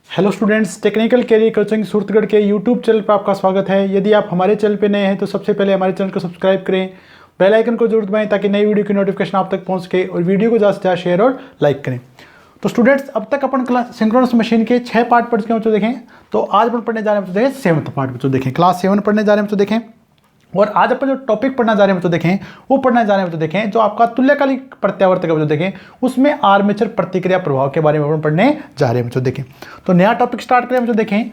Hello students, technical career coaching Suratgarh के YouTube channel पर आपका स्वागत है। यदि आप हमारे चैनल पर नए हैं तो सबसे पहले हमारे चैनल को सब्सक्राइब करें, बेल आइकन को जरूर दबाएं ताकि नई वीडियो की नोटिफिकेशन आप तक पहुंच सके और वीडियो को ज़्यादा से ज़्यादा शेयर और लाइक करें। तो स्टूडेंट्स, अब तक अपन क्लास सिंक्रोनस मशीन के 6 पार्ट पढ़ चुके हैं, तो देखें। तो आज अपन पढ़ने जा रहे हैं, तो देखें 7th पार्ट में, तो देखें क्लास 7 पढ़ने जा रहे हैं, तो देखें। और आज अपन जो टॉपिक पढ़ना जा रहे हैं, तो देखें वो पढ़ना जा रहे हैं, तो देखें जो आपका तुल्यकालिक प्रत्यावर्तक है, तो देखें उसमें आर्मेचर प्रतिक्रिया प्रभाव के बारे में अपन पढ़ने जा रहे हैं, तो देखें। तो नया टॉपिक स्टार्ट करें, तो देखें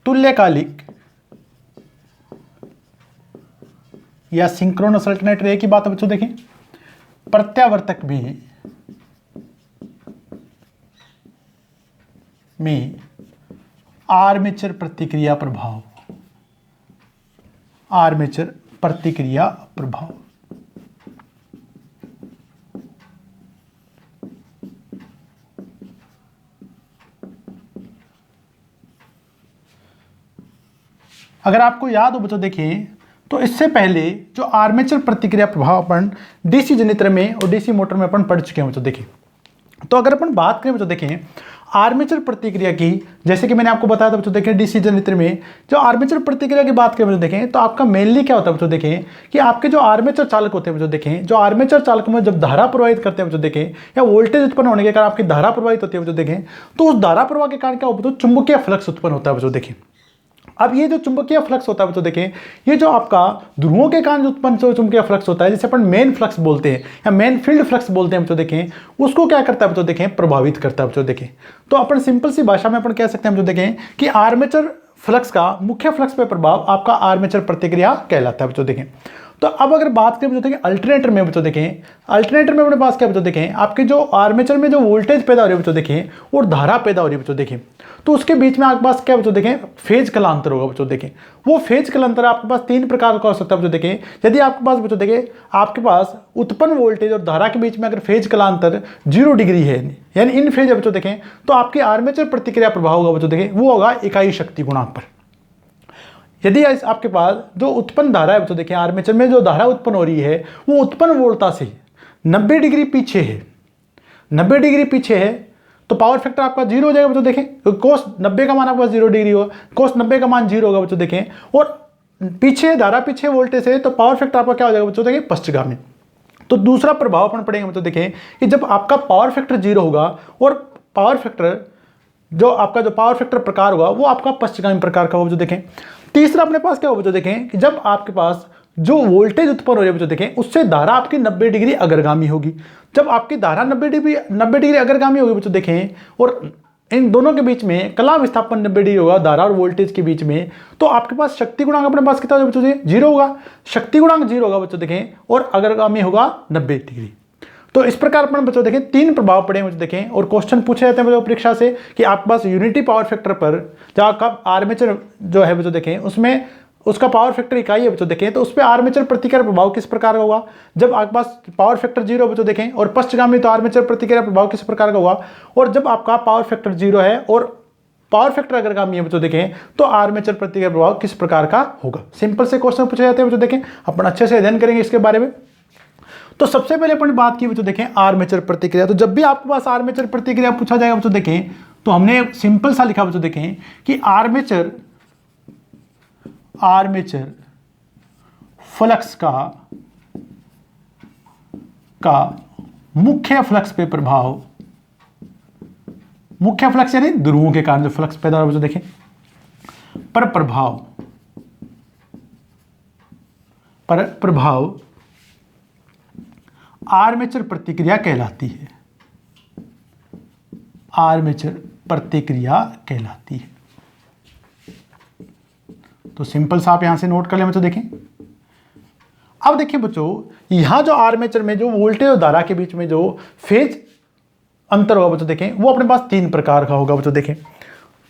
तुल्यकालिक या सिंक्रोनस अल्टरनेटर की बात है बच्चों। देखें प्रत्यावर्तक में आर्मेचर प्रतिक्रिया प्रभाव, आर्मेचर प्रतिक्रिया प्रभाव। अगर आपको याद हो बच्चों, देखें तो इससे पहले जो आर्मेचर प्रतिक्रिया प्रभाव अपन डीसी जनरेटर में और डीसी मोटर में अपन पढ़ चुके हैं बच्चों। देखें तो अगर अपन बात करें बच्चों, देखें आर्मेचर प्रतिक्रिया की, जैसे कि मैंने आपको बताया था बच्चों, देखें डीसी जनरेटर में जो आर्मेचर प्रतिक्रिया की बात करें बच्चों, देखें तो आपका मेनली क्या होता है बच्चों, देखें कि आपके जो आर्मेचर चालक होते हैं बच्चों, देखें जो आर्मेचर चालक में जब धारा प्रवाहित करते हैं बच्चों, देखें या वोल्टेज उत्पन्न होने के कारण आपकी धारा प्रवाहित होती है बच्चों, देखें तो उस धारा प्रवाह के कारण क्या होता है, चुंबकीय फ्लक्स उत्पन्न होता है बच्चों। देखें अब ये जो चुंबकीय फ्लक्स होता है बच्चों, देखें ये जो आपका ध्रुवों के कारण जो उत्पन्न जो चुंबकीय फ्लक्स होता है, जिसे अपन मेन फ्लक्स बोलते हैं या मेन फील्ड फ्लक्स बोलते हैं बच्चों, देखें उसको क्या करता है बच्चों, देखें प्रभावित करता है बच्चों। देखें तो अपन सिंपल सी भाषा में अपन कह सकते हैं बच्चों, देखें कि आर्मेचर फ्लक्स का मुख्य फ्लक्स पे प्रभाव आपका आर्मेचर प्रतिक्रिया कहलाता है बच्चों। देखें तो अब अगर बात करें बच्चों, देखें अल्टरनेटर में बच्चों, देखें अल्टरनेटर में अपने पास क्या बच्चों, देखें आपके जो आर्मेचर में जो वोल्टेज पैदा हो रही है बच्चों, देखें और धारा पैदा हो रही है बच्चों, देखें तो उसके बीच में आपके पास क्या बच्चों, देखें फेज कलांतर होगा बच्चों। देखें वो फेज कलांतर आपके पास 3 प्रकार का हो सकता है बच्चों। देखें यदि आपके पास बच्चों, देखें आपके पास उत्पन्न वोल्टेज और धारा के बीच में अगर फेज कलांतर 0 डिग्री है, यानी इन फेज है बच्चों, देखें तो आपके आर्मेचर प्रतिक्रिया प्रभाव होगा बच्चों, देखें वो होगा इकाई शक्ति गुणांक पर। यदि आपके पास जो उत्पन्न धारा है बच्चों, देखें आर्मेचर में जो धारा उत्पन्न हो रही है वो उत्पन्न वोल्टता से 90 डिग्री पीछे है, 90 डिग्री पीछे है, तो पावर फैक्टर आपका 0 हो जाएगा बच्चों। देखें कोस 90 का मान आपका 0 डिग्री होगा, कोस 90 का मान 0 होगा बच्चों। देखें और पीछे धारा पीछे वोल्टेज है, तो पावर फैक्टर आपका क्या हो जाएगा बच्चों, देखें पश्चगामी। तो दूसरा प्रभाव अपन पढ़ेंगे बच्चों, देखें कि जब आपका पावर फैक्टर 0 होगा और पावर फैक्टर जो आपका जो पावर फैक्टर प्रकार होगा वो आपका पश्चगामी प्रकार का होगा बच्चों। देखें तीसरा अपने पास क्या होगा बच्चों, देखें कि जब आपके पास जो वोल्टेज उत्पन्न हो रही है बच्चों, देखें उससे धारा आपकी 90 डिग्री अग्रगामी होगी। जब आपकी धारा 90 डिग्री अग्रगामी होगी बच्चों, देखें और इन दोनों के बीच में कला विस्थापन 90 डिग्री होगा धारा और वोल्टेज के बीच में, तो आपके पास शक्ति गुणांक अपने पास कितना होगा बच्चों, 0 होगा। शक्ति गुणांक 0 होगा बच्चों, देखें और अग्रगामी होगा 90 डिग्री। तो इस प्रकार अपन बच्चों, देखें 3 प्रभाव पड़े बच्चों, देखें और क्वेश्चन पूछे जाते हैं बच्चों परीक्षा से कि आपके पास यूनिटी पावर फैक्टर पर जहाँ का आर्मेचर जो है बच्चों, देखें उसमें उसका पावर फैक्टर इकाई है बच्चों, देखें तो उस पर आर्मेचर प्रतिक्रिया प्रभाव किस प्रकार का होगा। जब आपके पास पावर फैक्टर 0 बच्चों, देखें और पश्चगामी, तो आर्मेचर प्रतिक्रिया प्रभाव किस प्रकार का होगा। और जब आपका पावर फैक्टर 0 है और पावर फैक्टर अग्रगामी है बच्चों, देखें तो आर्मेचर प्रतिक्रिया प्रभाव किस प्रकार का होगा। सिंपल से क्वेश्चन पूछे जाते हैं बच्चों, देखें अपन अच्छे से अध्ययन करेंगे इसके बारे में। तो सबसे पहले अपन बात की बच्चों, देखें आर्मेचर प्रतिक्रिया। तो जब भी आपके पास आर्मेचर प्रतिक्रिया पूछा जाएगा बच्चों, देखें तो हमने सिंपल सा लिखा बच्चों, देखें कि आर्मेचर फ्लक्स का मुख्य फ्लक्स पे प्रभाव, मुख्य फ्लक्स यानी ध्रुवों के कारण जो फ्लक्स पैदा हो रहा है बच्चों, देखें पर प्रभाव आर्मेचर प्रतिक्रिया कहलाती है, आर्मेचर प्रतिक्रिया कहलाती है। तो सिंपल सा आप यहां से नोट कर लें बच्चों। देखें अब देखिए बच्चों, यहां जो आर्मेचर में जो वोल्टेज और धारा के बीच में जो फेज अंतर होगा बच्चों, देखें वो अपने पास 3 प्रकार का होगा बच्चों। देखें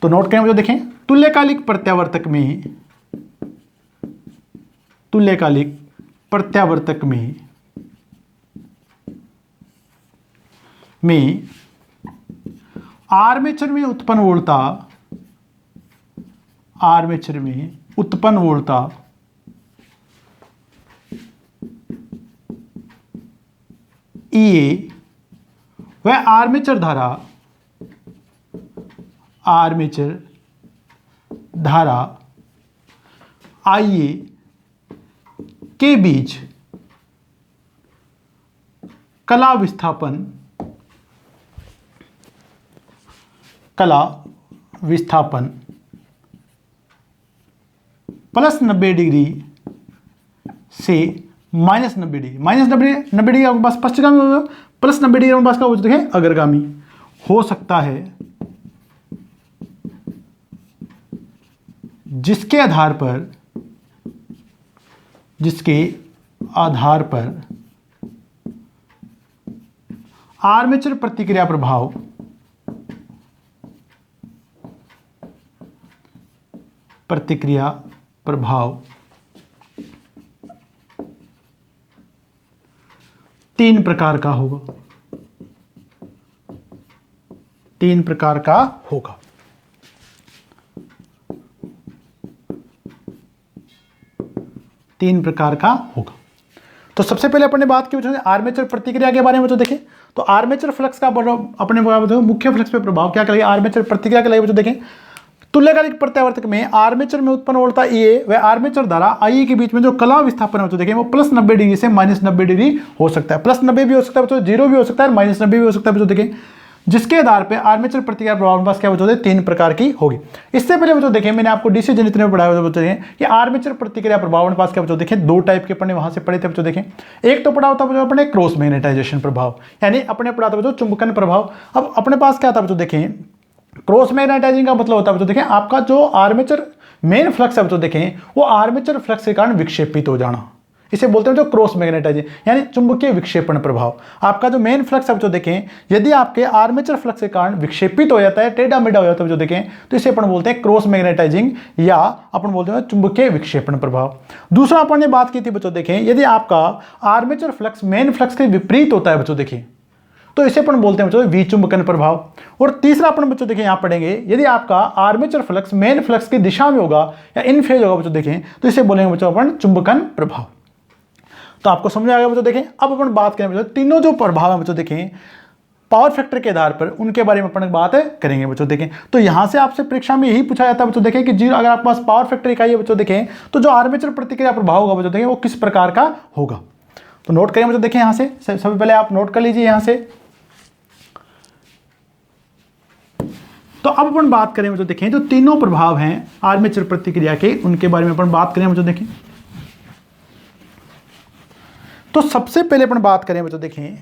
तो नोट करें बच्चों, देखें तुल्यकालिक प्रत्यावर्तक में आर्मेचर में उत्पन्न वोल्टता EA वह आर्मेचर धारा आर्मेचर धारा IA के बीच कला विस्थापन प्लस 90 डिग्री से माइनस 90 डिग्री, माइनस 90 डिग्री आपके पास पश्चिमगामी होगा, प्लस 90 डिग्री आपके पास का देखें अग्रगामी हो सकता है, जिसके आधार पर आर्मेचर प्रतिक्रिया प्रभाव तीन प्रकार का होगा, तीन प्रकार का होगा। तीन प्रकार का होगा। तो सबसे पहले अपने बात की आर्मेचर प्रतिक्रिया के बारे में तो देखें, तो आर्मेचर फ्लक्स का अपने मुख्य फ्लक्स पे प्रभाव क्या करेगा, आर्मेचर प्रतिक्रिया के लिए देखें, तुल्यकालिक प्रत्यावर्तक में आर्मेचर में उत्पन्न वोल्टता ए व आर्मेचर धारा आई के बीच में जो कला विस्थापन है तो देखें वो प्लस 90 डिग्री से माइनस 90 डिग्री हो सकता है, प्लस 90 भी हो सकता है बच्चों, जीरो भी हो सकता है, माइनस 90 भी हो सकता है बच्चों देखें, जिसके आधार पे आर्मेचर प्रतिक्रिया प्रभाव पास क्या बच्चों तीन प्रकार की होगी। इससे पहले बच्चों देखें मैंने आपको डीसी जनित्र में पढ़ाया बच्चों देखें कि आर्मेचर प्रतिक्रिया प्रभाव पास क्या बच्चों देखें दो टाइप के अपने वहां से पढ़े थे बच्चों देखें, एक तो पढ़ा होता बच्चों अपने क्रॉस मैग्नेटाइजेशन प्रभाव, यानी अपने पढ़ा था बच्चों चुंबकन प्रभाव। अब अपने पास क्या था बच्चों देखें क्रॉस मैग्नेटाइजिंग का मतलब होता है बच्चों देखें आपका जो आर्मेचर मेन फ्लक्स है बच्चों देखें वो आर्मेचर फ्लक्स के कारण विक्षेपित हो जाना, इसे बोलते हैं जो क्रॉस मैग्नेटाइजिंग यानी चुंबकीय विक्षेपण प्रभाव। आपका जो मेन फ्लक्स है जो देखें यदि आपके आर्मेचर फ्लक्स के कारण विक्षेपित हो जाता है, टेढ़ा मेढ़ा हो जाता है जो देखें तो इसे अपन बोलते हैं क्रॉस मैग्नेटाइजिंग या अपन बोलते हैं चुंबकीय विक्षेपण प्रभाव। दूसरा अपन ने बात की थी बच्चों देखें यदि आपका आर्मेचर फ्लक्स मेन फ्लक्स के विपरीत होता है बच्चों देखें तो इसे अपन बोलते हैं बच्चों विचुंबकन प्रभाव। और तीसरा अपन बच्चों देखें यहां पढ़ेंगे यदि आपका आर्मेचर फ्लक्स मेन फ्लक्स की दिशा में होगा या इन फेज होगा बच्चों देखें तो इसे बोलेंगे बच्चों अपन चुंबकन प्रभाव। तो आपको समझ आ गया बच्चों देखें। अब अपन बात करें बच्चों तीनों जो प्रभाव है बच्चों देखें पावर फैक्टर के आधार पर उनके बारे में अपन बात करेंगे बच्चों देखें। तो यहां से आपसे परीक्षा में यही पूछा जाता है बच्चों देखें कि जीरो अगर आपके पास पावर फैक्टर इकाई है बच्चों देखें तो जो आर्मेचर प्रतिक्रिया प्रभाव होगा बच्चों देखें वो किस प्रकार का होगा। तो नोट करें बच्चों देखें यहां से सबसे पहले आप नोट कर लीजिए यहां से। तो अब अपन बात करें बच्चों देखें जो तीनों प्रभाव हैं आर्मेचर प्रतिक्रिया के उनके बारे में अपन बात करें बच्चों देखें। तो सबसे पहले अपन बात करें बच्चों देखें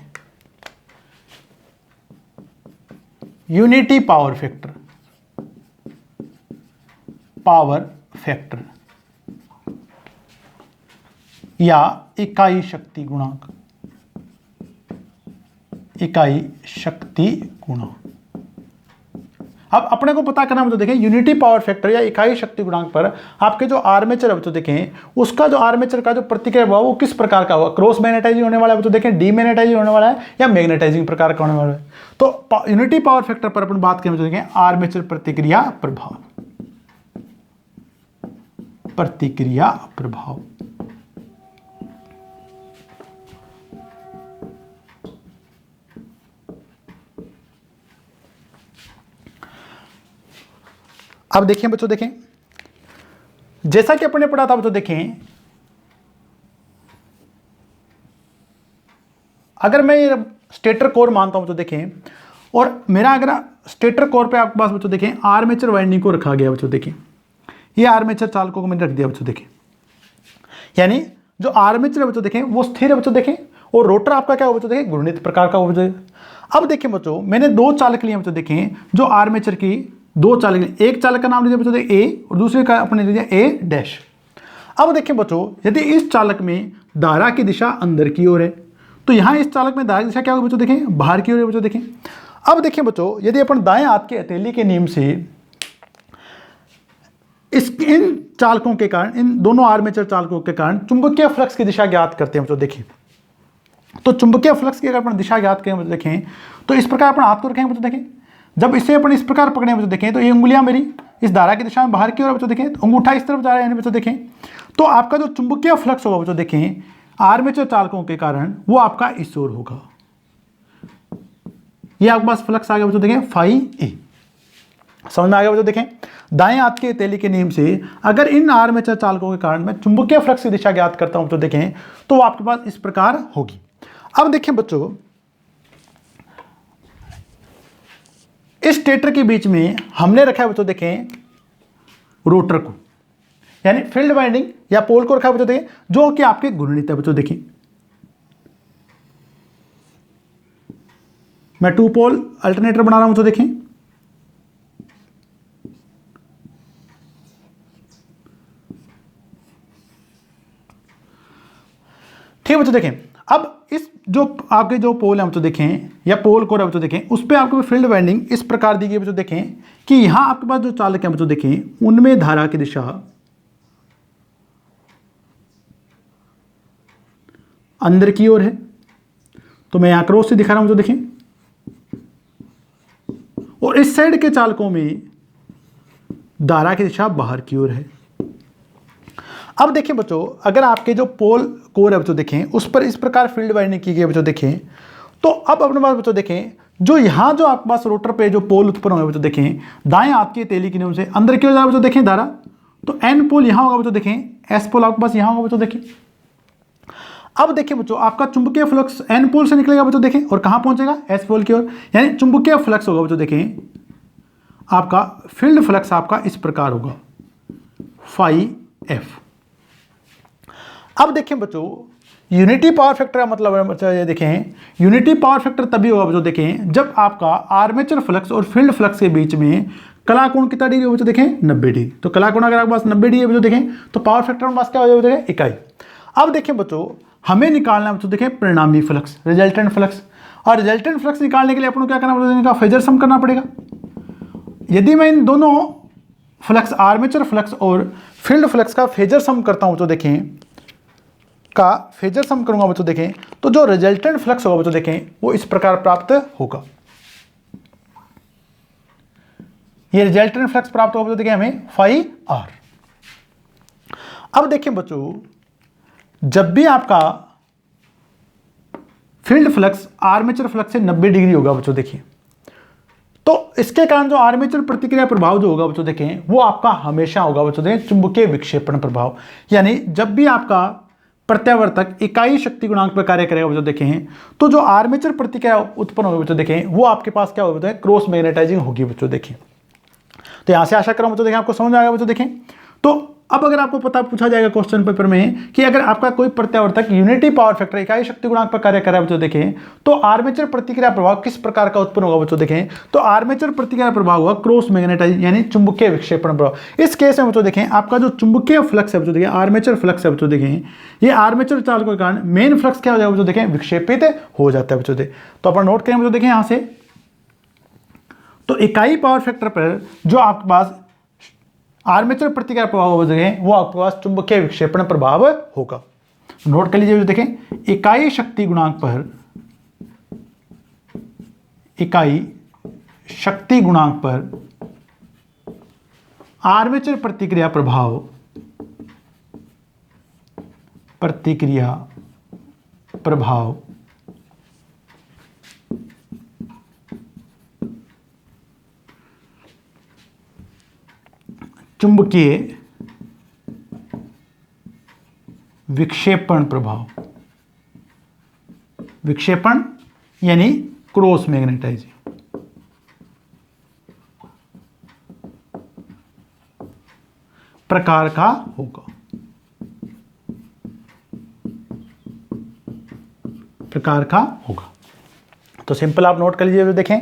यूनिटी पावर फैक्टर या इकाई शक्ति गुणांक अब अपने को पता करना बच्चों देखें यूनिटी पावर फैक्टर या इकाई शक्ति गुणांक पर आपके जो आर्मेचर है बच्चों देखें उसका जो आर्मेचर का जो प्रतिक्रिया प्रभाव वो किस प्रकार का होगा, क्रॉस मैग्नेटाइजिंग होने वाला है बच्चों देखें, डीमैग्नेटाइजिंग होने वाला है या मैग्नेटाइजिंग प्रकार का होने वाला है। तो यूनिटी पावर फैक्टर पर अपन बात करें बच्चों देखें आर्मेचर प्रतिक्रिया प्रभाव अब देखिए बच्चों देखें जैसा कि अपने पढ़ा था बच्चों देखें अगर मैं ये स्टेटर कोर मानता हूं बच्चों देखें और मेरा अगर स्टेटर कोर पे आपके पास बच्चों देखें आर्मेचर वाइंडिंग को रखा गया बच्चों देखें, ये आर्मेचर चालकों को मैंने रख दिया बच्चों देखें, यानी जो आर्मेचर है बच्चों देखें वो स्थिर है बच्चों देखें और रोटर आपका क्या हो बच्चों देखें घूर्णित प्रकार का हो बच्चों। अब देखें बच्चों मैंने दो चालक लिए बच्चों देखें जो आर्मेचर की दो चालक, एक चालक का नाम लीजिए बच्चों ए और दूसरे का अपने लीजिए ए डैश। अब देखें बच्चों यदि इस चालक में धारा की दिशा अंदर की ओर है तो यहां इस चालक में धारा की दिशा क्या होगी बच्चों देखें बाहर की ओर है बच्चों देखें। अब देखें बच्चों यदि अपन दाएं हाथ के हथेली के नियम से इन चालकों के कारण इन दोनों आर्मेचर चालकों के कारण चुंबकीय फ्लक्स की दिशा ज्ञात करते हैं बच्चों देखें। तो चुंबकीय फ्लक्स की अगर अपन दिशा ज्ञात करें बच्चों देखें तो इस प्रकार अपन हाथ को रखेंगे बच्चों देखें, जब इसे अपन इस प्रकार पकड़े बच्चों देखें तो ये उंगलियां मेरी इस धारा की दिशा में बाहर की ओर बच्चों देखें, तो अंगूठा इस तरफ जा रहा है बच्चों देखें। तो आपका जो चुंबकीय फ्लक्स होगा बच्चों देखें आर्मेचर चालकों के कारण वो आपका इस ओर होगा, ये आपके पास फ्लक्स आ गया बच्चों देखें फाई ए। समझ में आ गया बच्चों? देखें, दाएं हाथ के हथेली के नियम से अगर इन आर्मेचर चालकों के कारण मैं चुंबकीय फ्लक्स की दिशा ज्ञात करता हूं तो देखें तो वो आपके पास इस प्रकार होगी। अब देखें बच्चों, इस स्टेटर के बीच में हमने रखा है बच्चों देखें रोटर को, यानी फील्ड वाइंडिंग या पोल को रखा है बच्चों देखें, जो कि आपके घूर्णित है बच्चों। देखें, मैं 2 पोल अल्टरनेटर बना रहा हूं तो देखें, ठीक है बच्चों। देखें, अब इस जो आपके जो पोल है बच्चों देखें, या पोल कोर है बच्चों देखें, उस पर आपको फील्ड वाइंडिंग इस प्रकार दी गई बच्चों। देखें कि यहां आपके पास जो चालक है बच्चों देखें, उनमें धारा की दिशा अंदर की ओर है, तो मैं यहां क्रॉस से दिखा रहा हूं बच्चों। देखें, और इस साइड के चालकों में धारा की दिशा बाहर की ओर है। अब देखें बच्चों, अगर आपके जो पोल कोर है बच्चों देखें, उस पर इस प्रकार फील्ड वाइंडिंग की गई बच्चों देखें, तो अब अपने पास बच्चों देखें, जो यहां जो आपके पास रोटर पे जो पोल उत्पन्न होंगे बच्चों देखें, दाएं हाथ की हथेली के नियम से अंदर की ओर जाएगा बच्चों देखें धारा, तो एन पोल यहां होगा बच्चों देखें, एस पोल आपके पास यहां होगा बच्चों देखें। अब देखिए बच्चों, आपका चुंबकीय फ्लक्स एन पोल से निकलेगा बच्चों देखें, और कहां पहुंचेगा? एस पोल की ओर, यानी चुंबकीय फ्लक्स होगा बच्चों देखें, आपका फील्ड फ्लक्स आपका इस प्रकार होगा फाई एफ। अब देखें बच्चों, यूनिटी पावर फैक्टर का मतलब है बच्चों, ये देखें यूनिटी पावर फैक्टर तभी होगा बच्चों देखें जब आपका आर्मेचर फ्लक्स और फील्ड फ्लक्स के बीच में कला कोण कितना डिग्री हो बच्चों देखें? 90 डिग्री। तो कला कोण अगर आपके पास 90 डिग्री है बच्चों देखें, तो पावर फैक्टर हमारे पास क्या हो जाएगा? इकाई। अब देखें बच्चों, हमें निकालना है बच्चों देखें परिणामी फ्लक्स, रिजल्टेंट फ्लक्स, और रिजल्टेंट फ्लक्स निकालने के लिए अपन को क्या करना पड़ेगा? इनका फेजर सम करना पड़ेगा। यदि मैं इन दोनों फ्लक्स, आर्मेचर फ्लक्स और फील्ड फ्लक्स का फेजर सम करता हूं तो देखें, का फेजर सम करूंगा बच्चों देखें, तो जो रिजल्टेंट फ्लक्स होगा बच्चों देखें, वो इस प्रकार प्राप्त होगा। ये रिजल्टेंट फ्लक्स प्राप्त होगा बच्चों देखें हमें फाई आर। अब देखें बच्चों, जब भी आपका फील्ड फ्लक्स आर्मेचर फ्लक्स से 90 डिग्री होगा बच्चों देखिए, तो इसके कारण जो आर्मेचर प्रतिक्रिया प्रभाव जो होगा बच्चों देखें, वो आपका हमेशा होगा बच्चों देखें चुंबकीय विक्षेपण प्रभाव। यानी जब भी आपका प्रत्यावर्तक इकाई शक्ति गुणांक पर कार्य करेगा बच्चों देखें, तो जो आर्मेचर प्रतिक्रिया उत्पन्न होगी बच्चों देखें, वो आपके पास क्या होगा बच्चों? क्रॉस मैग्नेटाइजिंग होगी बच्चों देखें। तो यहां से आशा करूं बच्चों देखें आपको समझ आएगा बच्चों देखें। तो अब अगर आपको पता पूछा जाएगा क्वेश्चन पेपर में कि अगर आपका कोई प्रत्यावर्तक यूनिटी पावर फैक्टर इकाई शक्ति गुणांक पर कार्य कर रहा है बच्चों देखें, तो आर्मेचर प्रतिक्रिया प्रभाव किस प्रकार का उत्पन्न होगा बच्चों देखें, तो आर्मेचर प्रतिक्रिया प्रभाव होगा क्रॉस मैग्नेटाइजिंग यानी चुंबकीय विक्षेपण प्रभाव। इस केस में बच्चों देखें, आपका जो चुंबकीय फ्लक्स है बच्चों देखें, आर्मेचर फ्लक्स है बच्चों देखें, ये आर्मेचर चालकों के कारण मेन फ्लक्स क्या हो जाएगा बच्चों देखें? विक्षेपित हो जाता है बच्चों देखें। तो अपन नोट करें बच्चों देखें यहां से, तो इकाई पावर फैक्टर पर जो आपके पास आर्मेचर प्रतिक्रिया प्रभाव हो देखें, वो आपके पास चुंबकीय विक्षेपण प्रभाव होगा। नोट कर लीजिए देखें, इकाई शक्ति गुणांक पर, इकाई शक्ति गुणांक पर आर्मेचर प्रतिक्रिया प्रभाव, प्रतिक्रिया प्रभाव चुंबकीय विक्षेपण प्रभाव, विक्षेपण यानी क्रॉस मैग्नेटाइजिंग, प्रकार का होगा, प्रकार का होगा। तो सिंपल आप नोट कर लीजिए देखें,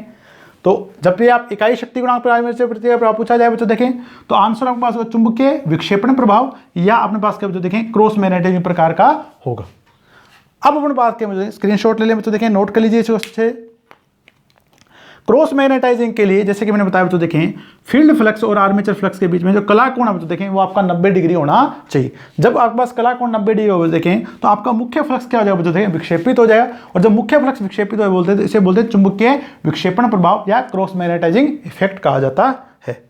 तो जब भी आप इकाई शक्ति गुणांक पर आर्मेचर प्रतिक्रिया प्रभाव पूछा जाए बच्चों देखें, तो आंसर आपके पास होगा चुंबकीय विक्षेपण प्रभाव, या अपने पास क्या बच्चों देखें क्रॉस मैग्नेटाइजिंग प्रकार का होगा। अब अपने पास क्या बच्चों स्क्रीनशॉट ले लें बच्चों देखें, नोट कर लीजिए। क्रॉस मैग्नेटाइजिंग के लिए जैसे कि मैंने बताया बच्चों देखें, फील्ड फ्लक्स और आर्मेचर फ्लक्स के बीच में जो कला कोण है बच्चों देखें, वो आपका 90 डिग्री होना चाहिए। जब आपके पास कला कोण 90 डिग्री हो देखें, तो आपका मुख्य फ्लक्स क्या हो जाएगा बच्चों देखें? विक्षेपित हो जाएगा। और जब मुख्य फ्लक्स विक्षेपित हो बोलते हैं, तो इसे बोलते हैं चुंबकीय विक्षेपण प्रभाव या क्रॉस मैग्नेटाइजिंग इफेक्ट कहा जाता है।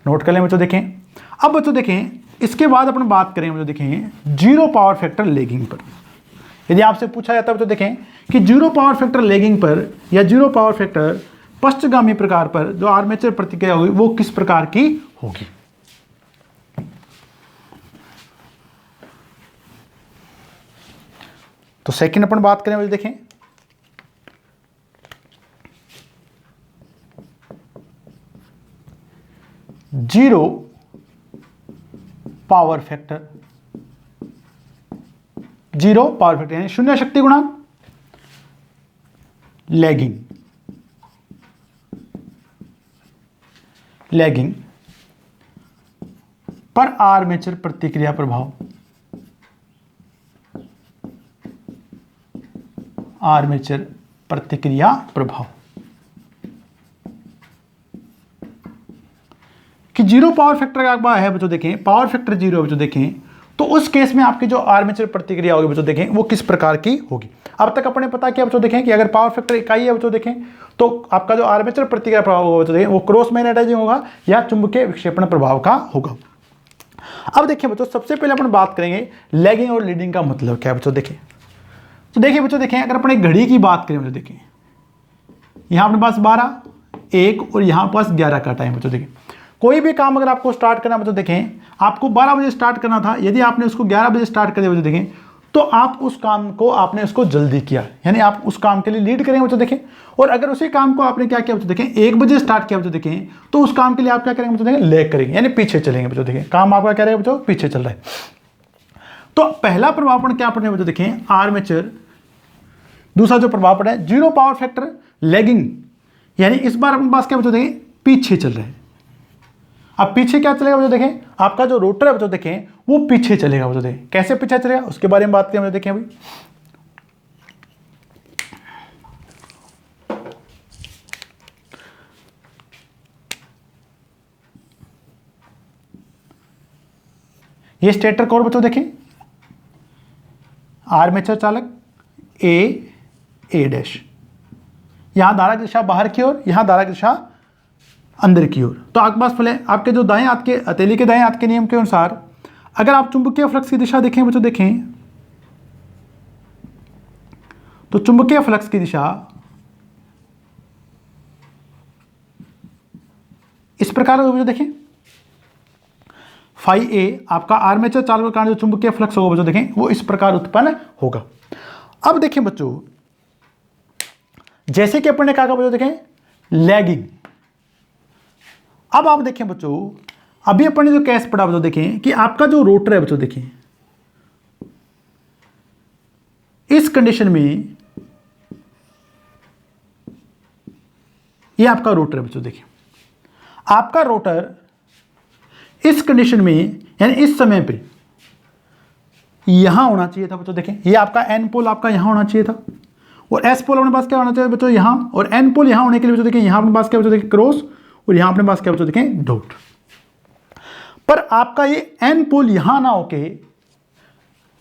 नोट कर लें बच्चों देखें। अब बच्चों देखें, इसके बाद अपन बात करें बच्चों देखें जीरो पावर फैक्टर लेगिंग पर। यदि आपसे पूछा जाता है तो देखें कि जीरो पावर फैक्टर लेगिंग पर या जीरो पावर फैक्टर पश्चगामी प्रकार पर जो आर्मेचर प्रतिक्रिया होगी वो किस प्रकार की होगी। तो सेकंड अपन बात करें, मुझे देखें zero power factor, zero power factor यानी शून्य शक्ति गुणांक, लैगिंग पर आर्मेचर प्रतिक्रिया प्रभाव, आर्मेचर प्रतिक्रिया प्रभाव कि जीरो पावर फैक्टर का बात है बच्चों, देखें पावर फैक्टर जीरो है बच्चों, देखें तो उस केस में आपकी जो आर्मेचर प्रतिक्रिया होगी बच्चों, देखें वो किस प्रकार की होगी। अब तक अपने पता किया बच्चों, देखें कि अगर पावर फैक्टर इकाई है बच्चों, देखें तो आपका जो आर्मेचर प्रतिक्रिया प्रभाव होगा बच्चों, देखें वो क्रॉस मैग्नेटाइजिंग होगा या चुंबकीय विक्षेपण प्रभाव का होगा। अब देखिए बच्चों, सबसे पहले अपन बात करेंगे लैगिंग और लीडिंग का मतलब क्या है बच्चों। देखें तो देखिए बच्चों, देखें अगर अपन एक घड़ी की बात करें बच्चों, देखें यहां अपने पास 12, 1 और यहां पास 11 का टाइम बच्चों। देखें कोई भी काम अगर आपको स्टार्ट करना बच्चों, देखें आपको 12 बजे स्टार्ट करना था, यदि आपने उसको 11 बजे स्टार्ट कर दिया बच्चों, देखें तो आप उस काम को आपने उसको जल्दी किया, यानी आप उस काम के लिए लीड करेंगे बच्चों। देखें और अगर उसी काम को आपने क्या किया बच्चों, देखें 1 बजे स्टार्ट किया बच्चों, देखें तो उस काम के लिए आप क्या करेंगे बच्चों, देखें लैग करेंगे यानी पीछे चलेंगे बच्चों। देखें काम आपका क्या रहेगा बच्चों, पीछे चल रहा है। तो पहला प्रभाव अपन क्या पढ़ने बच्चों, देखें आर्मेचर, दूसरा जो प्रभाव पड़ा है जीरो पावर फैक्टर लैगिंग, यानी इस बार अपने पास क्या बच्चों, देखें पीछे चल रहे हैं। अब पीछे क्या चलेगा बच्चों, देखें आपका जो रोटर है बच्चों, देखें वो पीछे चलेगा बच्चों। देखें कैसे पीछे चलेगा उसके बारे में बात करें, देखें अभी ये स्टेटर कोर बच्चों, देखें आर्मेचर चालक ए डैश, यहां धारा की दिशा बाहर की ओर, यहां धारा की दिशा अंदर की ओर। तो आपके पास पहले आपके जो दाएं हाथ के हथेली के दाएं हाथ के नियम के अनुसार अगर आप चुंबकीय फ्लक्स की दिशा देखें बच्चों, देखें तो चुंबकीय फ्लक्स की दिशा इस प्रकार होगी बच्चों। देखें फाई ए आपका आर्मेचर चालक के कारण जो चुंबकीय फ्लक्स होगा बच्चों, देखें वो इस प्रकार उत्पन्न होगा। अब देखें बच्चों, जैसे कि अपन ने कहा बच्चों, देखें लैगिंग। अब आप देखें बच्चों, अभी अपन ने जो केस पढ़ा बच्चों, देखें कि आपका जो रोटर है बच्चों, देखें इस कंडीशन में ये आपका रोटर है बच्चों। देखें आपका रोटर इस कंडीशन में यानी इस समय पे यहां होना चाहिए था बच्चों। देखें ये आपका एन पोल आपका यहां होना चाहिए था और एस पोल अपने पास क्या होना चाहिए बच्चों, यहां, और एन पोल यहां होने के लिए बच्चों, देखें यहां अपने पास क्या बच्चों, देखें क्रॉस, और यहां अपने पास क्या बच्चों, देखें डॉट। पर आपका ये एन पोल यहां ना होके,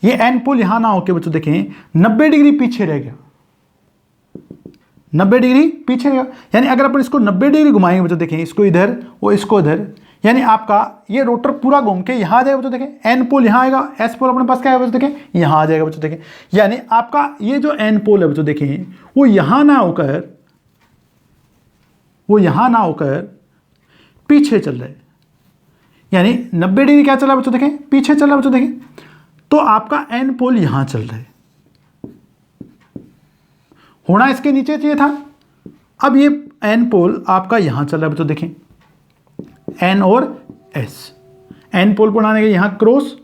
ये एन पोल यहां ना होके बच्चों, देखें 90 डिग्री पीछे रह गया, 90 डिग्री पीछे रहेगा। यानी अगर अपन इसको 90 डिग्री घुमाएंगे बच्चों, देखें इसको इधर और इसको इधर, यानी आपका ये रोटर पूरा घूम के यहां आ जाएगा बच्चों। देखें एन पोल यहां आएगा, एस पोल अपने पास क्या है बच्चों, देखें यहां आ जाएगा बच्चों। देखें यानी आपका ये जो एन पोल है बच्चों, देखें वो यहां ना होकर, वो यहां ना होकर पीछे चल रहा है, यानी 90 डिग्री क्या चल रहा है बच्चों, देखें पीछे चल रहा है बच्चों। देखें तो आपका एन पोल यहां चल रहा है, होना इसके नीचे चाहिए था। अब ये एन पोल आपका यहां चल रहा है बच्चों। देखें एन और एस, एन पोल को बनाने के यहां क्रॉस,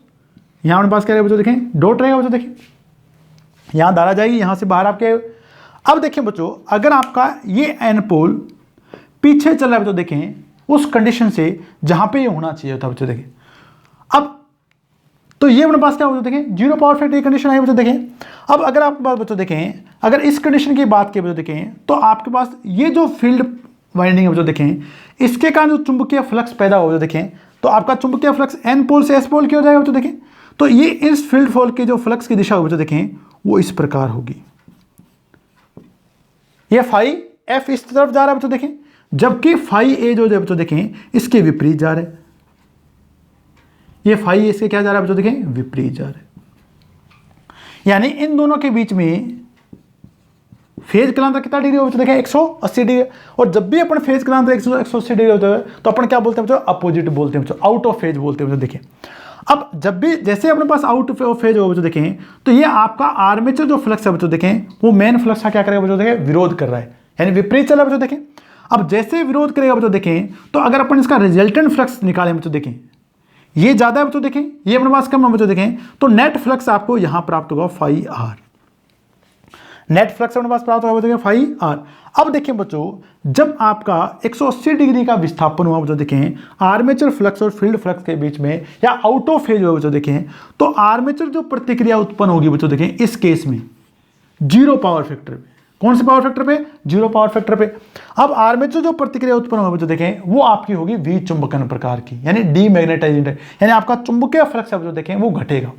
यहां अपने पास क्या रहेगा बच्चों, देखें डॉट रहेगा बच्चों। देखें यहां धारा जाएगी, यहां से बाहर आपके। अब देखें बच्चों, अगर आपका ये एन पोल पीछे चल रहा है बच्चों, देखें उस कंडीशन से जहां पे ये होना चाहिए था बच्चों। देखें अब तो ये अपने पास क्या होता है, देखें जीरो पावर फैक्टर कंडीशन आई बच्चों। देखें अब अगर आपके पास बच्चों, देखें अगर इस कंडीशन की बात की बच्चों, देखें तो आपके पास ये जो फील्ड वाइंडिंग है बच्चों, देखें इसके कारण जो चुंबकीय फ्लक्स पैदा हो, देखें तो आपका चुंबकीय फ्लक्स एन पोल से एस पोल की हो जाएगा बच्चों। देखें तो ये इस फील्ड फॉल के जो फ्लक्स की दिशा होगी बच्चों, देखें वो इस प्रकार होगी। ये फाई एफ इस तरफ जा रहा है बच्चों, देखें जबकि फाई ए जो है बच्चों, देखें इसके विपरीत जा रहा है। ये फाई इसके क्या जा रहा है बच्चों, देखें विपरीत जा रहा है। यानी इन दोनों के बीच में फेज कलांतर कितना डिग्री हो बच्चों देखें 180 डिग्री। और जब भी अपन फेज कलांतर 180 डिग्री होता है तो अपन क्या बोलते हैं बच्चों, अपोजिट बोलते हैं बच्चों, आउट ऑफ फेज बोलते हैं बच्चों। देखें अब जब भी जैसे अपने पास आउट ऑफ फेज होगा बच्चों देखें, तो ये आपका आर्मेचर जो फ्लक्स है बच्चों देखें, वो मेन फ्लक्स का क्या करेगा बच्चों देखें, विरोध कर रहा है, यानी विपरीत चल रहा है बच्चों देखें। अब जैसे विरोध करेगा बच्चों देखें, तो अगर अपन इसका रिजल्टेंट फ्लक्स निकालें बच्चों देखें, ये ज्यादा है बच्चों देखें, ये अपने पास कम है बच्चों देखें, तो नेट फ्लक्स आपको यहां प्राप्त होगा फाई आर। नेट फ्लक्स अपने पास प्राप्त होगा बच्चों फाई आर। अब देखिए बच्चों, जब आपका 180 डिग्री का विस्थापन हुआ बच्चों देखें आर्मेचर फ्लक्स और फील्ड फ्लक्स के बीच में, या आउट ऑफ फेज हुआ बच्चों देखें, तो आर्मेचर जो प्रतिक्रिया उत्पन्न होगी बच्चों देखें इस केस में जीरो पावर फैक्टर पे। कौन से पावर फैक्टर पे, जीरो पावर फैक्टर पे। अब आर्मेचर जो प्रतिक्रिया उत्पन्न होगी बच्चों देखें, वो आपकी होगी विचुंबकन प्रकार की, यानी डीमैग्नेटाइजिंग, यानी आपका चुंबकीय फ्लक्स है बच्चों देखें वो घटेगा,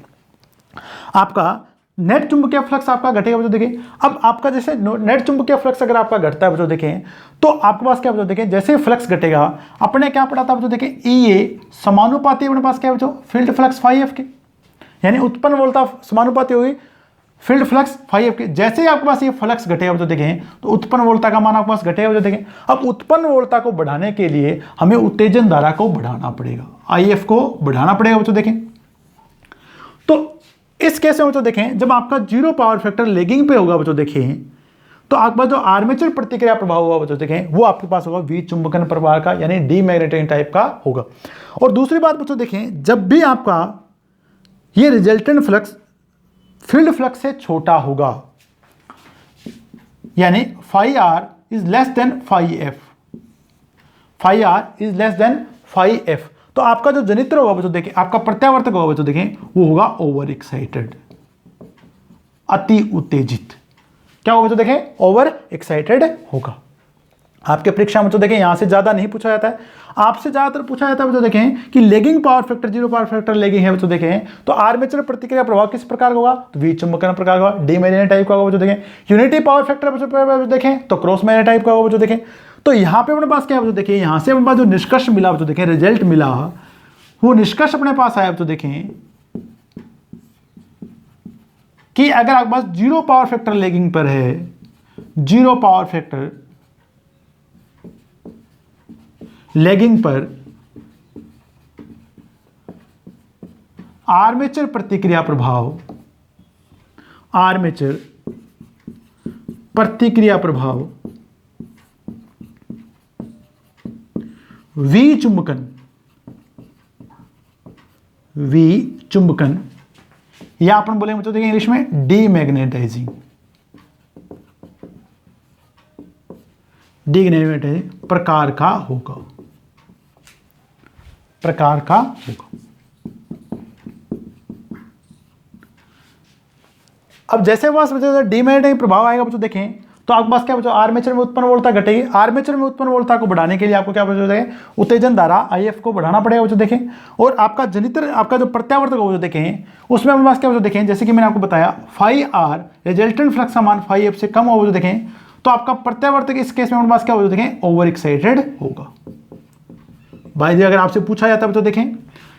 आपका नेट चुंबकीय फ्लक्स आपका घटेगा बच्चों देखें। अब आपका जैसे नेट चुंबकीय फ्लक्स अगर आपका घटता है बच्चों देखें, तो आपके पास क्या बच्चों देखें, जैसे फ्लक्स घटेगा, अपने क्या पढ़ा था बच्चों देखें, ई समानुपाती अपने पास क्या बच्चों, फील्ड फ्लक्स फाई एफ के, यानी उत्पन्न वोल्टा समानुपाती होगी फील्ड फ्लक्स फाई एफ के। जैसे ही आपके पास ये फ्लक्स घटेगा बच्चों देखें, तो उत्पन्न वोल्टा का मान आपके पास घटेगा बच्चों देखें। अब उत्पन्न वोल्टा को बढ़ाने के लिए हमें उत्तेजन धारा को बढ़ाना पड़ेगा, आई एफ को बढ़ाना पड़ेगा बच्चों देखें। तो इस केस में बच्चों देखें, जब आपका जीरो पावर फैक्टर लेगिंग पे होगा बच्चों देखें, तो आपके पास जो आर्मेचर प्रतिक्रिया प्रभाव होगा बच्चों देखें, वो आपके पास होगा विचुंबकन प्रभाव का, यानी डीमैग्नेटाइजिंग टाइप का होगा। और दूसरी बात बच्चों देखें, जब भी आपका ये रिजल्टेंट फ्लक्स फील्ड फ्लक्स से छोटा होगा, यानी phi R is less than phi F, phi R is less than phi F, तो आपका जो जनित्र होगा बच्चों देखें, आपका प्रत्यावर्तक होगा बच्चों देखें, वो होगा ओवर एक्साइटेड, अति उत्तेजित। क्या होगा बच्चों देखें, ओवर एक्साइटेड होगा। आपके परीक्षा में बच्चों देखें यहां से ज्यादा नहीं पूछा जाता है, आपसे ज्यादातर पूछा जाता है बच्चों देखें कि lagging power factor, zero power factor lagging है बच्चों देखें, तो आर्मेचर प्रतिक्रिया प्रभाव किस प्रकार का होगा, तो विचुंबकन प्रकार का, डीमैग्नेटाइजिंग टाइप का होगा बच्चों देखें। यूनिटी पावर फैक्टर बच्चों देखें तो क्रॉस मैग्नेटाइजिंग टाइप का होगा बच्चों देखें। तो यहां पे अपने पास क्या बच्चों देखें, यहां से अपने पास जो निष्कर्ष मिला बच्चों देखें, रिजल्ट मिला, वो निष्कर्ष अपने पास आया बच्चों देखें कि अगर आपके पास जीरो पावर फैक्टर लेगिंग पर है, जीरो पावर फैक्टर लेगिंग पर आर्मेचर प्रतिक्रिया प्रभाव, आर्मेचर प्रतिक्रिया प्रभाव विचुंबकन, विचुंबकन, या अपन बोलेंगे बच्चों देखिए इंग्लिश में डीमैग्नेटाइजिंग, डीमैग्नेटाइजिंग प्रकार का होगा, प्रकार का होगा। अब जैसे बस डीमैग्नेटाइजिंग प्रभाव आएगा बच्चों देखें, तो आपके पास क्या बच्चों, आर्मेचर में उत्पन्न वोल्टता घटेगी। आर्मेचर में उत्पन्न वोल्टता को बढ़ाने के लिए आपको क्या बच्चों देखें, उत्तेजन धारा आईएफ को बढ़ाना पड़ेगा बच्चों देखें। और आपका जनित्र, आपका जो प्रत्यावर्तक हो देखें, उसमें अपने पास क्या बच्चों देखें, जैसे कि मैंने आपको बताया फाई आर रिजल्टेंट फ्लक्स का मान फाई एफ से कम हो देखें, तो आपका प्रत्यावर्तक इस केस में अपने पास क्या हो देखें, ओवर एक्साइटेड होगा। भाई जी अगर आपसे पूछा जाता है तो देखें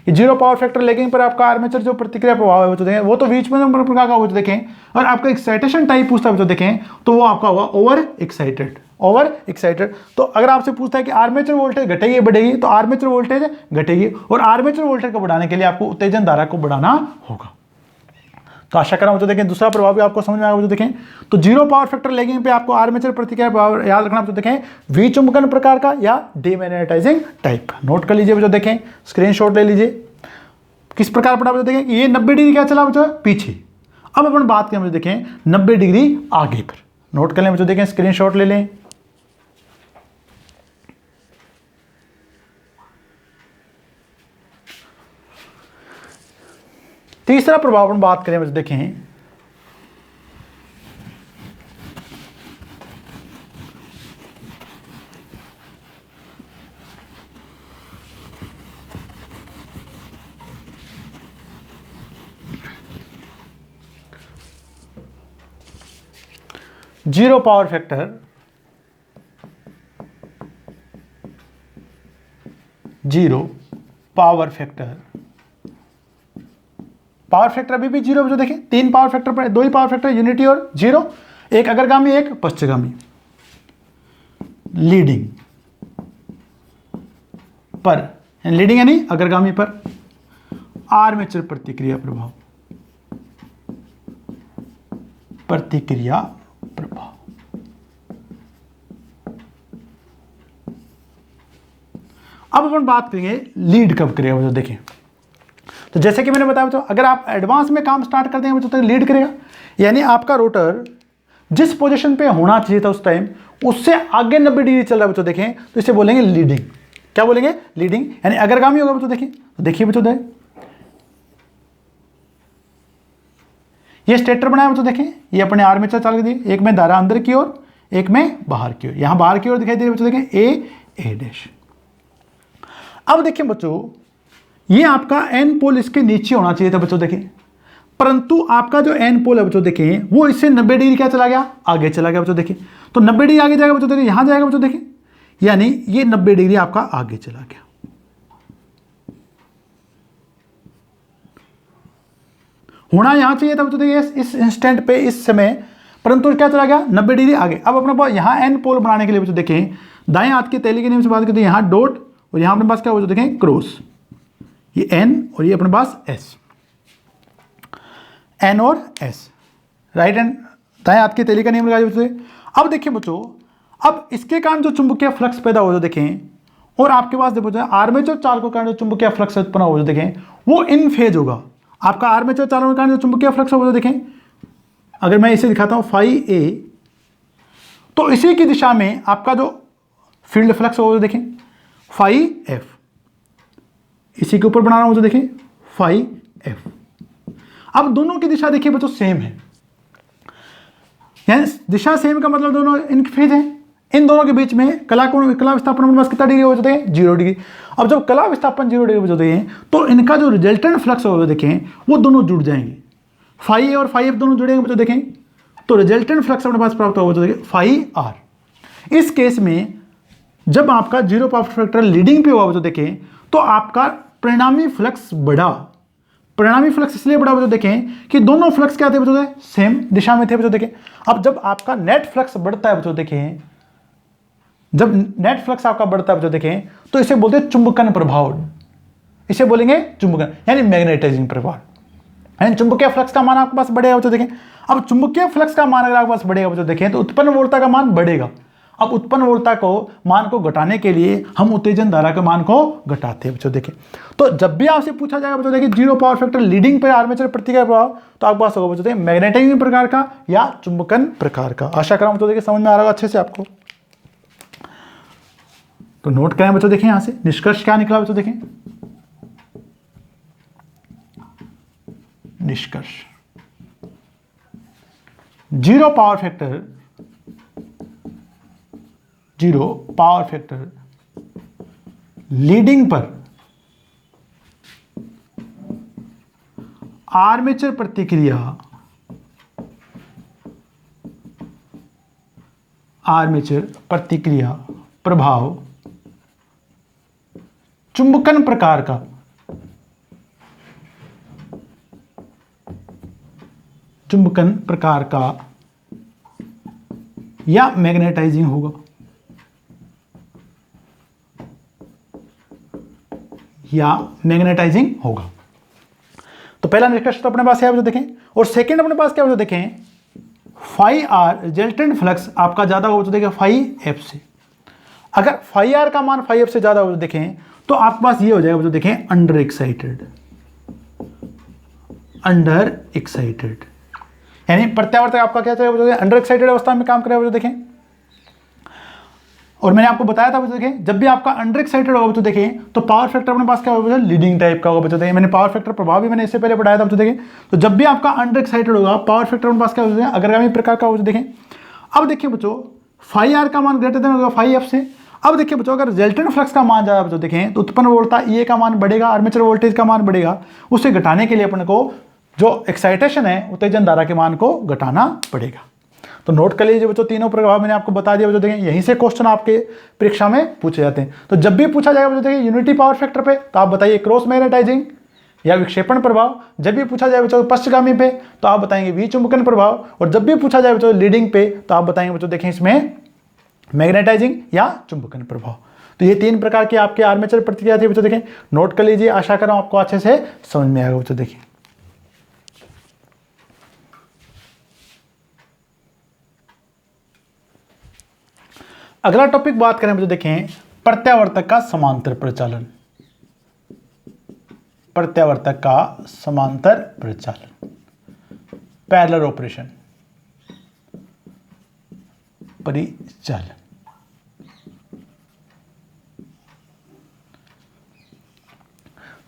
कि जीरो पावर फैक्टर लेगिंग पर आपका आर्मेचर जो प्रतिक्रिया प्रभाव है वो तो देखें, वो तो बीच में प्रकार का हो देखें, और आपका एक्साइटेशन टाइप पूछता है तो देखें, तो वो आपका होगा ओवर एक्साइटेड, ओवर एक्साइटेड। तो अगर आपसे पूछता है कि आर्मेचर वोल्टेज घटेगी बढ़ेगी, तो आर्मेचर वोल्टेज घटेगी, और आर्मेचर वोल्टेज को बढ़ाने के लिए आपको उत्तेजन धारा को बढ़ाना होगा। तो आशा कर रहा हूं तो देखें दूसरा प्रभाव भी आपको समझ में आएगा। तो देखें तो जीरो पावर फैक्टर लेगिंग पे आपको आर्मेचर प्रतिक्रिया प्रभाव याद रखना। तो देखें विचुंबकन प्रकार का या डीमैग्नेटाइजिंग टाइप का, नोट कर लीजिए बच्चों, देखें स्क्रीनशॉट ले लीजिए। किस प्रकार पढ़ा बच्चों, देखें ये 90 डिग्री क्या चला बच्चों पीछे। अब अपन बात करें बच्चों, देखें 90 डिग्री आगे पर, नोट कर लें बच्चों, देखें स्क्रीनशॉट ले लें। तीसरा प्रभाव अपन बात करें बच्चों, देखें zero power factor, zero power factor, power factor अभी भी जीरो जो देखें, तीन पावर फैक्टर पर, दो ही पावर फैक्टर यूनिटी और जीरो। एक अग्रगामी एक पश्चगामी, लीडिंग पर, लीडिंग यानी अग्रगामी पर आर्मेचर प्रतिक्रिया प्रभाव, प्रतिक्रिया प्रभाव। अब अपन बात करेंगे लीड कब करेगा बच्चों। देखें तो जैसे कि मैंने बताया बच्चों, अगर आप एडवांस में काम स्टार्ट करते हैं बच्चों तो लीड करेगा, यानी आपका रोटर जिस पोजीशन पे होना चाहिए था उस टाइम उससे आगे 90 डिग्री चल रहा है बच्चों। देखें तो इसे बोलेंगे लीडिंग। क्या बोलेंगे? लीडिंग, यानी अग्रगामी होगा बच्चों। देखिए तो देखिए बच्चों, ये स्टेटर बनाया बच्चों। देखें ये अपने आर्मेचर चालू दिए, एक में धारा अंदर की ओर, एक में बाहर की ओर। यहां बाहर की ओर दिखाई दे रही है बच्चों। देखें ए डैश। अब देखिए बच्चों, ये आपका एन पोल इसके नीचे होना चाहिए था बच्चों। देखें परंतु आपका जो एन पोल है बच्चों, देखें वो इससे 90 डिग्री क्या चला गया? आगे चला गया बच्चों। देखें तो 90 डिग्री आगे जाएगा बच्चों। देखें यहां जाएगा बच्चों। देखें यानी ये 90 डिग्री आपका आगे चला गया। होना यहां चाहिए था बच्चों। देखिए इस इंस्टेंट पे, इस समय, परंतु क्या चला गया? 90 डिग्री आगे। अब अपने पास यहां एन पोल बनाने के लिए बच्चों देखें, दाएं हाथ की तैली के नियम से बात करते हैं, यहां डॉट और यहां अपने पास क्या बच्चों देखें? क्रॉस। ये एन और ये अपने पास एस, एन और एस, राइट एंड दाएं हाथ की तैली का नियम लगा बच्चों। अब देखिए बच्चों, अब इसके कारण जो चुंबकीय फ्लक्स पैदा हो जो देखें, और आपके पास देखो आर्मेचर चालकों के कारण जो चुंबकीय फ्लक्स उत्पन्न हो जो देखें, वो इन फेज होगा। आपका आर्मेचर चालकों के कारण जो चुंबकीय फ्लक्स होगा जो देखें, अगर मैं इसे दिखाता हूं फाई ए, तो इसी की दिशा में आपका जो फील्ड फ्लक्स होगा जो देखें फाई एफ, इसी के ऊपर बना रहा हूं जो देखें फाई एफ। अब दोनों की दिशा देखिए बच्चों सेम है, यानी दिशा सेम का मतलब दोनों इनके फेज हैं। इन दोनों के बीच में कला विस्थापन हमारे पास कितना डिग्री हो जाते हैं? 0 डिग्री। अब जब कला विस्थापन 0 डिग्री हो जाते हैं तो इनका जो रिजल्टेंट फ्लक्स होगा देखें वो दोनों जुड़ जाएंगे। फाई ए और फाई एफ दोनों जुड़ेंगे बच्चों। देखें तो रिजल्टेंट फ्लक्स अपने पास प्राप्त होगा बच्चों। देखें फाई आर। इस केस में जब आपका जीरो पावर फैक्टर लीडिंग पे हुआ बच्चों देखें, तो आपका परिणामी फ्लक्स बढ़ा। परिणामी फ्लक्स इसलिए बढ़ा बच्चों देखें कि दोनों फ्लक्स क्या थे बच्चों? सेम दिशा में थे बच्चों। देखें अब जब आपका नेट फ्लक्स बढ़ता है बच्चों, देखें जब नेट फ्लक्स आपका बढ़ता है बच्चों देखें, तो इसे बोलते हैं चुंबकन प्रभाव। इसे बोलेंगे चुंबकन यानी मैग्नेटाइजिंग प्रभाव, यानी चुंबकीय फ्लक्स का मान आपके पास बढ़ेगा बच्चों। देखें अब चुंबकीय फ्लक्स का मान अगर आपके पास बढ़ेगा बच्चों देखें, तो उत्पन्न वोल्टता का मान बढ़ेगा। अब उत्पन्न वोल्टता को मान को घटाने के लिए हम उत्तेजन धारा के मान को घटाते हैं बच्चों। देखें तो जब भी आपसे पूछा जाएगा बच्चों देखिए जीरो पावर फैक्टर लीडिंग पर आर्मेचर प्रतिक्रिया प्रभाव, तो आपके पास होगा बच्चों देखिए मैग्नेटाइजिंग प्रकार का या चुंबकन प्रकार का। आशा करूं बच्चों देखिए समझ में आ रहा होगा अच्छे से आपको। तो नोट करें बच्चों। देखें यहां से निष्कर्ष क्या निकला बच्चों। देखें निष्कर्ष, जीरो पावर फैक्टर लीडिंग पर आर्मेचर प्रतिक्रिया प्रभाव चुंबकन प्रकार का या मैग्नेटाइजिंग होगा, तो पहला निष्कर्ष तो अपने पास है देखें। और सेकंड अपने पास क्या हो देखें, फाई आर रिजल्टेंट फ्लक्स आपका ज्यादा हो तो देखें फाई एफ से। अगर फाई आर का मान फाई एफ से ज्यादा हो तो देखें, तो आपके पास ये हो जाएगा जो देखें अंडर एक्साइटेड, यानी प्रत्यावर्तक आपका क्या चाहिए अंडर एक्साइटेड अवस्था में काम करेगा देखें। और मैंने आपको बताया था बच्चों देखें, जब भी आपका अंडर एक्साइटेड होगा बच्चों देखें, तो पावर फैक्टर अपने पास क्या होगा लीडिंग टाइप का होगा बच्चों देखें। मैंने पावर फैक्टर प्रभाव भी मैंने इससे पहले पढ़ाया था बच्चों देखें। तो जब भी आपका अंडर एक्साइटेड होगा, पावर फैक्टर अपने पास क्या होगा अग्रगामी प्रकार का होगा देखें। अब देखिए बच्चों फाई आर का मान ग्रेटर देन होगा फाई एफ से। अब देखिए बच्चों अगर रिजल्टेंट फ्लक्स का मान ज्यादा बच्चों देखें, तो उत्पन्न वोल्टता ई का मान बढ़ेगा, आर्मेचर वोल्टेज का मान बढ़ेगा। उसे घटाने के लिए अपने को जो एक्साइटेशन है उत्तेजन धारा के मान को घटाना पड़ेगा। तो नोट कर लीजिए बच्चों, तीनों प्रभाव मैंने आपको बता दिया बच्चों। देखें यहीं से क्वेश्चन आपके परीक्षा में पूछे जाते हैं। तो जब भी पूछा जाएगा बच्चों देखिए यूनिटी पावर फैक्टर पे, तो आप बताइए क्रॉस मैग्नेटाइजिंग या विक्षेपण प्रभाव। जब भी पूछा जाए बच्चों पश्चगामी पे तो आप बताएंगे विचुंबकन प्रभाव, और जब भी पूछा जाए बच्चों लीडिंग पे तो आप बताएंगे बच्चों देखें इसमें मैग्नेटाइजिंग या चुंबकन प्रभाव। तो ये 3 प्रकार की आपके आर्मेचर प्रतिक्रिया थी बच्चों देखें, नोट कर लीजिए, आशा कर रहा हूं आपको अच्छे से समझ में आएगा बच्चों। देखिए अगला टॉपिक बात करें बच्चों देखें प्रत्यावर्तक का समांतर प्रचालन। प्रत्यावर्तक का समांतर प्रचालन, पैरेलल ऑपरेशन, परिचालन।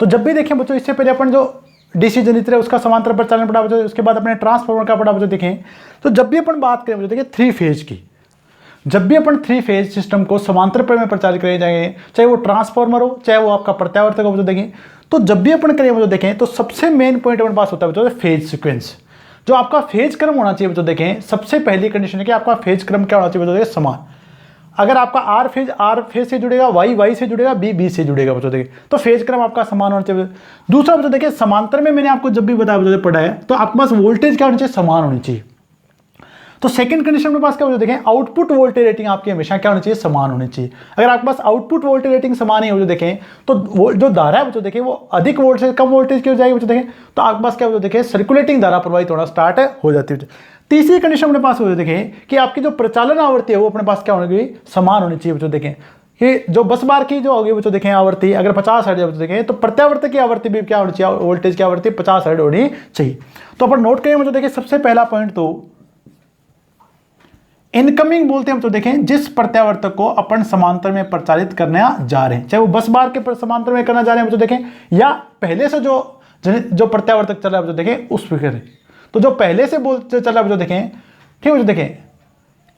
तो जब भी देखें बच्चों, इससे पहले अपन जो डीसी जनरेटर है उसका समांतर प्रचालन पढ़ा बच्चों, उसके बाद अपने ट्रांसफार्मर का पढ़ा बच्चों। देखें तो जब भी अपन बात करें बच्चों देखिए 3 फेज की, जब भी अपन 3 फेज सिस्टम को समांतर में प्रचारित करे जाएंगे, चाहे वो ट्रांसफार्मर हो चाहे वो आपका प्रत्यावर्तक हो बच्चों देखें, तो जब भी अपन करें बच्चों देखें तो सबसे मेन पॉइंट अपने पास होता है बच्चों फेज सीक्वेंस। जो आपका फेज क्रम होना चाहिए बच्चों देखें, सबसे पहली कंडीशन है कि आपका फेज क्रम क्या होना चाहिए बच्चों देखें, समान। अगर आपका आर फेज से जुड़ेगा, वाई से जुड़ेगा, बी से जुड़ेगा बच्चों देखें, तो फेज क्रम आपका समान होना चाहिए। दूसरा बच्चों देखें समांतर में मैंने आपको जब भी बताया बच्चों पढ़ा है, तो आपके पास वोल्टेज क्या होनी चाहिए, समान होनी चाहिए। तो सेकंड कंडीशन के पास क्या बच्चों देखें, आउटपुट वोल्टेज रेटिंग आपकी हमेशा क्या होनी चाहिए, समान होनी चाहिए। अगर आपके पास आउटपुट वोल्टेज रेटिंग समान ही हो देखें, तो वो जो धारा है बच्चों देखें वो अधिक वोल्टेज कम वोल्टेज की हो जाएगी बच्चों देखें, तो आपके पास क्या बच्चों देखें सर्कुलेटिंग धारा प्रवाहित होना स्टार्ट हो जाती है। तीसरी कंडीशन अपने पास हो देखें कि आपकी जो प्रचालन आवृत्ति है वो अपने पास क्या होगी, समान होनी चाहिए बच्चों देखें। ये जो बस बार की जो होगी बच्चों देखें आवृत्ति अगर 50 हर्ट्ज बच्चों देखें, तो प्रत्यावर्तक की आवृत्ति भी क्या होनी चाहिए, वोल्टेज की आवृत्ति 50 हर्ट्ज होनी चाहिए। तो अपन नोट करें बच्चों देखें, सबसे पहला पॉइंट तो इनकमिंग बोलते हैं बच्चों देखें जिस प्रत्यावर्तक को अपन समांतर में प्रचारित करने जा रहे हैं, चाहे वो बस बार के समांतर में करना जा रहे हैं बच्चों देखें, या पहले से जो प्रत्यावर्तक चल रहा है बच्चों देखें उस पर करें। तो जो पहले से चल रहा है बच्चों देखें, ठीक है बच्चों देखें,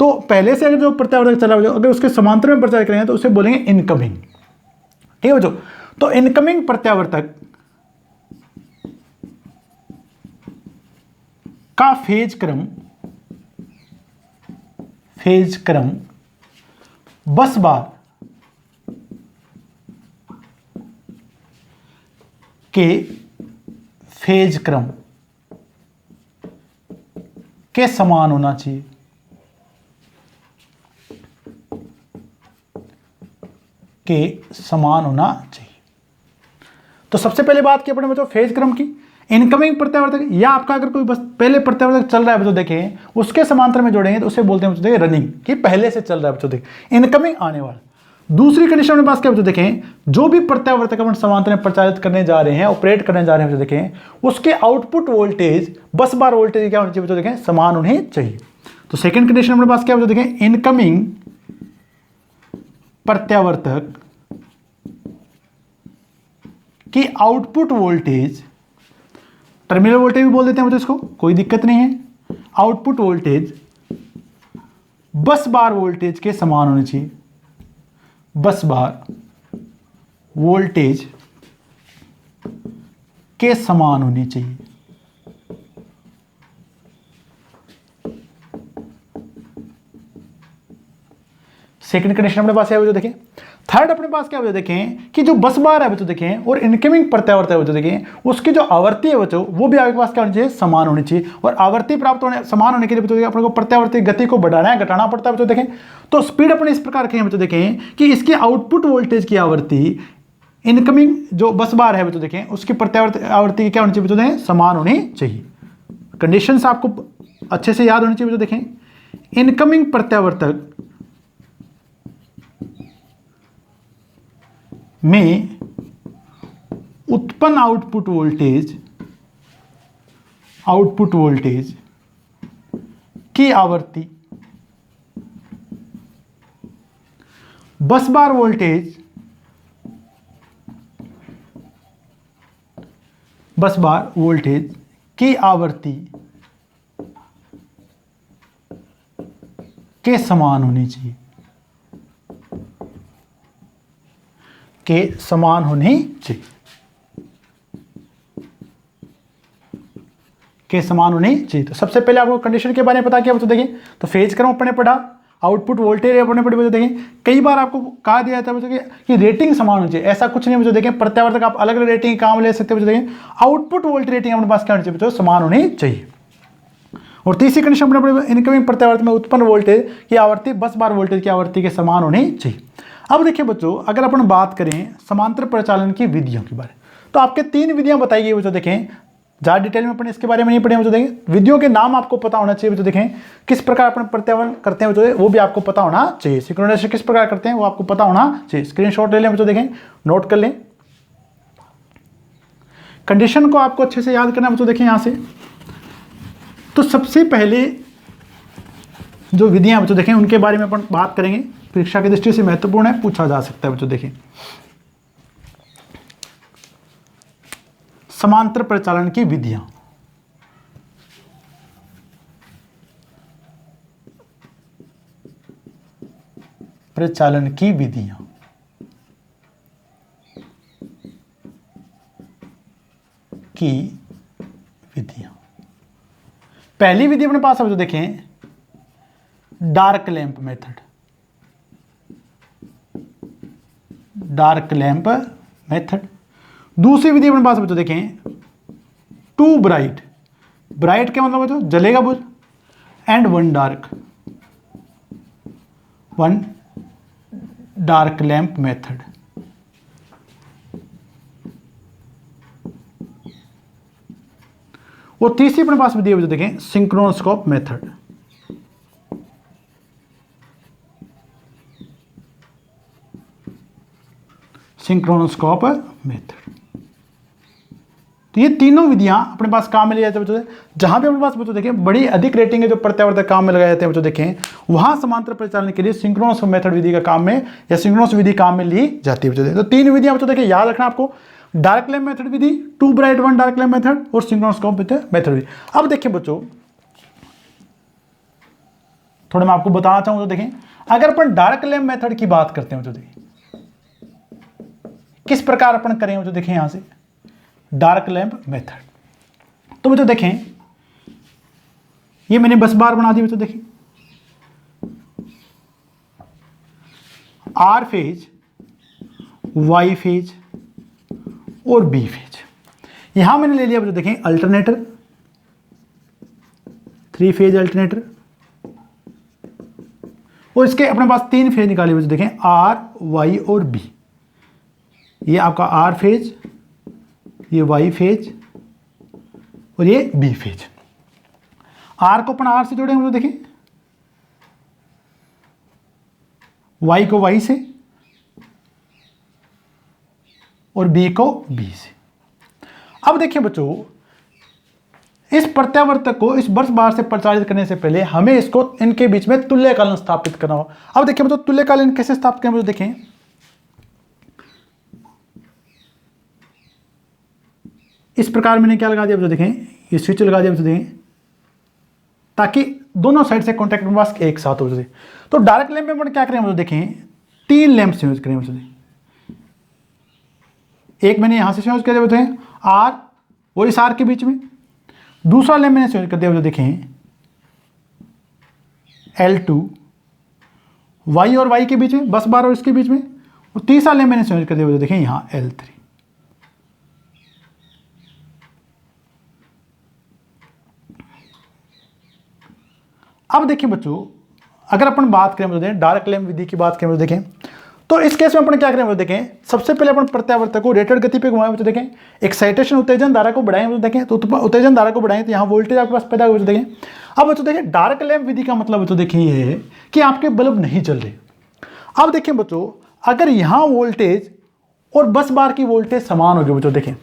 तो पहले से अगर जो प्रत्यावर्तक चल रहा है अगर उसके समांतर में प्रचारित करेंगे तो उसे बोलेंगे इनकमिंग, ठीक है बच्चों। तो इनकमिंग प्रत्यावर्तक का फेज क्रम बस बार के फेज क्रम के समान होना चाहिए। तो सबसे पहले बात की अपने बच्चों फेज क्रम की, इनकमिंग प्रत्यावर्तक या आपका अगर कोई बस पहले प्रत्यावर्तक चल रहा है बच्चों देखें उसके समांतर में जोड़ेंगे तो उसे बोलते हैं बच्चों देखें रनिंग, कि पहले से चल रहा है बच्चों देखें, इनकमिंग आने वाला। दूसरी कंडीशन में पास क्या बच्चों देखें, जो भी प्रत्यावर्तक अपन समांतर में प्रचारित करने जा रहे हैं, ऑपरेट करने जा रहे हैं बच्चों देखें, उसके आउटपुट वोल्टेज बस बार वोल्टेज क्या होनी चाहिए बच्चों देखें, समान होनी चाहिए। तो सेकंड कंडीशन में पास क्या बच्चों देखें, इनकमिंग प्रत्यावर्तक की आउटपुट वोल्टेज, टर्मिनल वोल्टेज भी बोल देते हैं मुझे इसको, कोई दिक्कत नहीं है, आउटपुट वोल्टेज बस बार वोल्टेज के समान होनी चाहिए, बस बार वोल्टेज के समान होनी चाहिए। सेकंड कंडीशन अपने पास है बच्चों देखें। थर्ड अपने पास क्या बच्चों देखें कि जो बस बार है बच्चों देखें और इनकमिंग प्रत्यावर्तक है बच्चों देखें उसकी जो आवृत्ति है बच्चों वो भी आपके पास क्या होनी चाहिए, समान होनी चाहिए। और आवृत्ति प्राप्त होने समान होने के लिए बच्चों अपने को प्रत्यावर्ती गति को बढ़ाना है घटाना पड़ता है बच्चों देखें। तो स्पीड अपने इस प्रकार की है बच्चों देखें कि इसकी आउटपुट वोल्टेज की आवृत्ति इनकमिंग जो बस बार है बच्चों देखें उसकी प्रत्यावर्ती आवृत्ति क्या होनी चाहिए बच्चों देखें, समान होनी चाहिए। कंडीशंस आपको अच्छे से याद होनी चाहिए बच्चों देखें। इनकमिंग प्रत्यावर्तक में उत्पन्न आउटपुट वोल्टेज की आवृत्ति बस बार वोल्टेज की आवृत्ति के समान होनी चाहिए, के समान होनी चाहिए, के समान होनी चाहिए। तो सबसे पहले आपको कंडीशन के बारे में पता किया बच्चों देखिए, तो फेज क्रम अपने पढ़ा, आउटपुट वोल्टेज अपने पड़े बच्चों देखें। कई बार आपको कहा दिया जाता है बच्चों कि रेटिंग समान होनी चाहिए, ऐसा कुछ नहीं बच्चों देखें। प्रत्यावर्तक आप अलग अलग रेटिंग काम ले सकते हैं बच्चों देखें। आउटपुट वोल्टेज रेटिंग अपने पास क्या होनी चाहिए बच्चों, समान होनी चाहिए। और तीसरी कंडीशन अपने इनकमिंग प्रत्यावर्तक में उत्पन्न वोल्टेज की आवृत्ति बस बार वोल्टेज की आवृत्ति के समान होनी चाहिए। अब देखिए बच्चों, अगर अपन बात करें समांतर परिचालन की विधियों के बारे, तो आपके 3 विधियां बताई गई बच्चों देखें। ज़्यादा डिटेल में अपन इसके बारे में नहीं पढ़े बच्चों देखें। विधियों के नाम आपको पता होना चाहिए बच्चों देखें। किस प्रकार अपन प्रत्यावर्तन करते हैं बच्चों वो भी आपको पता होना चाहिए। सिंक्रोनाइजेशन किस प्रकार करते हैं वो आपको पता होना चाहिए। स्क्रीनशॉट ले लें बच्चों देखें, नोट कर लें। कंडीशन को आपको अच्छे से याद करना बच्चों देखें। यहाँ से तो सबसे पहले जो विधियां बच्चों देखें उनके बारे में अपन बात करेंगे, परीक्षा की दृष्टि से महत्वपूर्ण है, पूछा जा सकता है बच्चों देखें। समांतर परिचालन की विधियां, परिचालन की विधियां, पहली विधि अपने पास है बच्चों देखें, dark lamp method. Dark lamp method. दूसरी विधि अपने पास बच्चों देखें, टू ब्राइट। ब्राइट क्या मतलब बच्चों, जलेगा बुझ, and one dark lamp method. और तीसरी अपने पास विधि बच्चों देखें, सिंक्रोनोस्कोप मेथड। सिंक्रोनोस्कोप मेथड। तो ये तीनों विधियां अपने पास काम में ले जाते हैं बच्चों। जहां पे अपने पास बच्चों देखें बड़ी अधिक रेटिंग है जो प्रत्यावर्तक काम में लगाए जाते हैं बच्चों देखें, वहां समांतर परिचालन के लिए सिंक्रोनस मेथड विधि का काम में या सिंक्रोनस विधि काम में ली जाती है बच्चों। तो 3 विधियां बच्चों देखें याद रखना आपको, डार्क लैंप मेथड विधि, two bright one dark lamp method और सिंक्रोनोस्कोप मेथड विधि। अब देखिए बच्चों, थोड़ा मैं आपको बताना चाहूंगा। तो देखें, अगर अपन डार्क लैंप मेथड की बात करते हैं बच्चों देखें, किस प्रकार अपन करें बच्चों देखें। यहां से डार्क लैंप मेथड, तो बच्चों देखें ये मैंने बस बार बना दी बच्चों देखें, आर फेज, वाई फेज और बी फेज। यहां मैंने ले लिया बच्चों देखें अल्टरनेटर, 3 फेज अल्टरनेटर, और इसके अपने पास 3 फेज निकाले बच्चों देखें, आर, वाई और बी। ये आपका आर फेज, ये वाई फेज और ये बी फेज। आर को अपन आर से जोड़ेंगे तो देखें, वाई को वाई से और बी को बी से। अब देखिए बच्चों, इस प्रत्यावर्तक को इस बस बार से प्रचारित करने से पहले हमें इसको इनके बीच में तुल्यकालन स्थापित करना होगा। अब देखिए बच्चों, तुल्यकालन कैसे स्थापित करें देखें। इस प्रकार मैंने क्या लगा दिया बच्चों देखें, ये स्विच लगा दिया बच्चों देखें, ताकि दोनों साइड से कॉन्टैक्ट में पास एक साथ हो जाए। तो डार्क लैंप में अपन क्या करें बच्चों देखें, 3 लैंप यूज करें बच्चों। एक मैंने यहां से यूज कर दिया बच्चों आर और इस आर के बीच में, दूसरा लैंप मैंने यूज कर दिया बच्चों देखें L2 वाई और वाई के बीच में, बस बार और इसके बीच में, और तीसरा लैंप मैंने यूज कर दिया बच्चों देखें यहां L3। अब देखिए बच्चों, अगर अपन बात करें बच्चों डार्क लैंप विधि की बात करें बच्चों देखें, तो इस केस में अपन क्या करें बच्चों देखें, सबसे पहले अपन प्रत्यावर्तक को रेटेड गति पे घुमाएं बच्चों देखें, एक्साइटेशन उत्तेजन धारा को बढ़ाएं बच्चों देखें, तो उत्तेजन धारा को बढ़ाएं तो यहाँ वोल्टेज आपके पास पैदा हो बच्चों देखें। अब बच्चों देखें, डार्क लैंप विधि का मतलब बच्चों देखें ये है कि आपके बल्ब नहीं जल रहे। अब देखिए बच्चों, अगर यहाँ वोल्टेज और बस बार की वोल्टेज समान होगी बच्चों देखें,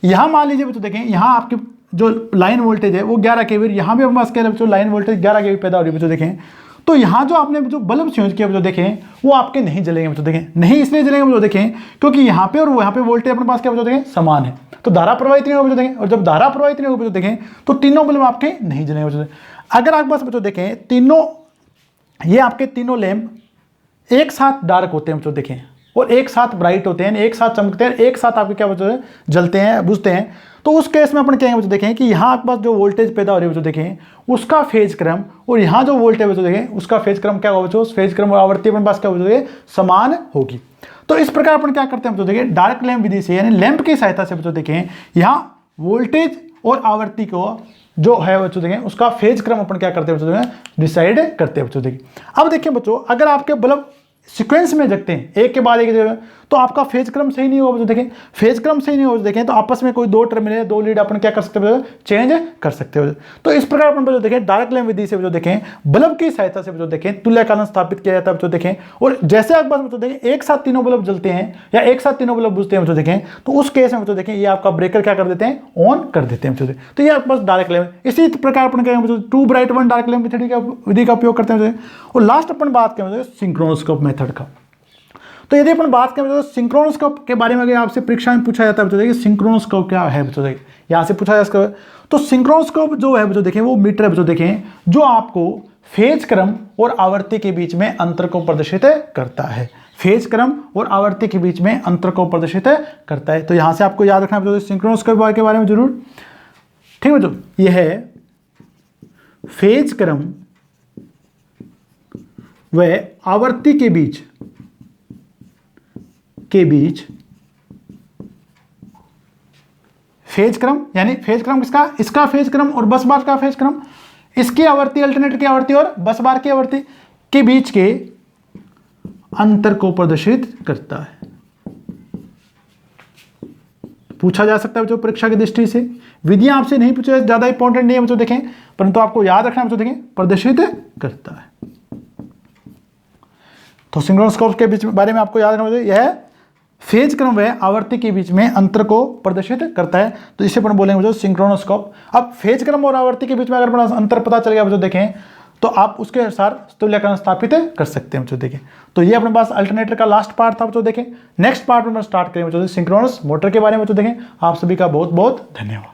यहाँ मान लीजिए बच्चों देखें, यहाँ आपके जो लाइन वोल्टेज है वो 11 केवी, यहाँ भी हमारे पास कह रहे बच्चों लाइन वोल्टेज 11 केवी पैदा हो रही है बच्चों देखें। तो यहाँ जो आपने जो बल्ब यूज किया बच्चों देखें, वो आपके नहीं जलेंगे बच्चों देखें। नहीं इसलिए जलेंगे बच्चों देखें क्योंकि यहाँ पे और यहाँ पे वोल्टेज अपने पास क्या बच्चों देखें समान है, तो धारा प्रवाहित नहीं होगी बच्चों देखें। और जब धारा प्रवाहित नहीं होगी बच्चों देखें तो तीनों बल्ब आपके नहीं जलेंगे बच्चों। अगर आप बस बच्चों देखें तीनों, ये आपके तीनों लैंप एक साथ डार्क होते हैं बच्चों देखें, और एक साथ ब्राइट होते हैं, एक साथ चमकते हैं, एक साथ आपके क्या बच्चों जलते हैं, बुझते हैं, तो उस केस में अपन क्या बच्चों देखें कि यहाँ आपके पास जो वोल्टेज पैदा हो रही है बच्चों देखें उसका फेज क्रम और यहाँ जो वोल्टेज बच्चों देखें उसका फेज क्रम क्या होगा बच्चों, उस फेज क्रम और आवृत्ति अपन पास क्या बच्चों देखें समान होगी। तो इस प्रकार अपन क्या करते हैं बच्चों देखें डार्क लैंप विधि से यानी लैंप की सहायता से बच्चों देखें यहाँ वोल्टेज और आवृत्ति को जो है बच्चों देखें उसका फेज क्रम अपन क्या करते हैं बच्चों देखें डिसाइड करते हैं बच्चों देखें। अब देखिए बच्चों अगर आपके बल्ब सीक्वेंस में जगते हैं एक के बाद एक जगह तो आपका फेज क्रम सही नहीं होगा बच्चों देखें, फेज क्रम सही नहीं होगा देखें तो आपस में कोई दो टर्मिनल दो लीड अपन क्या कर सकते हो चेंज कर सकते हो। तो इस प्रकार अपन बच्चों देखें डार्क लैंप विधि से बच्चों देखें बल्ब की सहायता से बच्चों देखें तुल्यकालन स्थापित किया जाता है बच्चों देखें, और जैसे आप बच्चों देखें एक साथ तीनों बल्ब जलते हैं या एक साथ तीनों बल्ब बुझते हैं बच्चों देखें तो उस केस में बच्चों देखें ये आपका ब्रेकर क्या कर देते हैं ऑन कर देते हैं बच्चों। तो ये आपके पास डार्क लैंप, इसी प्रकार अपन क्या बच्चों two bright one dark lamp विधि का उपयोग करते हैं। और लास्ट अपन बात करें सिंक्रोनोस्कोप मेथड का। तो यदि अपन बात करें तो सिंक्रोनोस्कोप के बारे में अगर आपसे परीक्षा में पूछा जाता है बच्चों देखिए सिंक्रोनोस्कोप क्या है बच्चों देखिए यहाँ से पूछा जाता है तो सिंक्रोनोस्कोप जो है बच्चों देखें वो मीटर है बच्चों देखें जो आपको फेज क्रम और आवृत्ति के बीच में अंतर को प्रदर्शित करता है, फेज क्रम और आवृत्ति के बीच में अंतर को प्रदर्शित करता है। तो यहाँ से आपको याद रखना बच्चों सिंक्रोनोस्कोप के बारे में जरूर, ठीक है बच्चों। यह है फेज क्रम व आवृत्ति के बीच फेज क्रम यानी फेज क्रम किसका, इसका फेज क्रम और बस बार का फेज क्रम, इसकी आवृत्ति अल्टरनेटर की आवृत्ति और बस बार की आवृत्ति के बीच के अंतर को प्रदर्शित करता है। पूछा जा सकता है बच्चों परीक्षा की दृष्टि से, विधियां आपसे नहीं पूछे ज्यादा इंपॉर्टेंट नहीं है बच्चों देखें, परंतु आपको याद रखना बच्चों देखें प्रदर्शित करता है। तो सिंक्रोनोस्कोप के बीच बारे में आपको याद रखना चाहिए यह फेज क्रम व आवृत्ति के बीच में अंतर को प्रदर्शित करता है, तो इसे अपन बोलेंगे बच्चों सिंक्रोनोस्कोप। अब फेज क्रम और आवृत्ति के बीच में अगर अंतर पता चल गया बच्चों देखें तो आप उसके अनुसार तुल्यकालन स्थापित कर सकते हैं बच्चों देखें। तो ये अपने पास अल्टरनेटर का लास्ट पार्ट था बच्चों देखें। नेक्स्ट पार्ट में स्टार्ट करेंगे बच्चों सिंक्रोनस मोटर के बारे में बच्चों देखें। आप सभी का बहुत बहुत धन्यवाद।